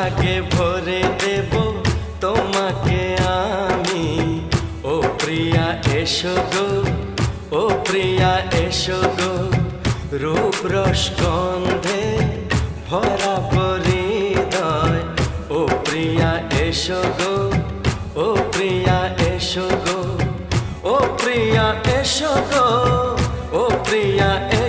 সোহাগে ভরে দেব তোমাকে আমি। ও প্রিয়া এসো গো, ও প্রিয়া এসো গো, রূপ রস গন্ধে ভরা হৃদয়। ও প্রিয়া এসো গো, ও প্রিয়া এসো গো, ও প্রিয়া এসো গো।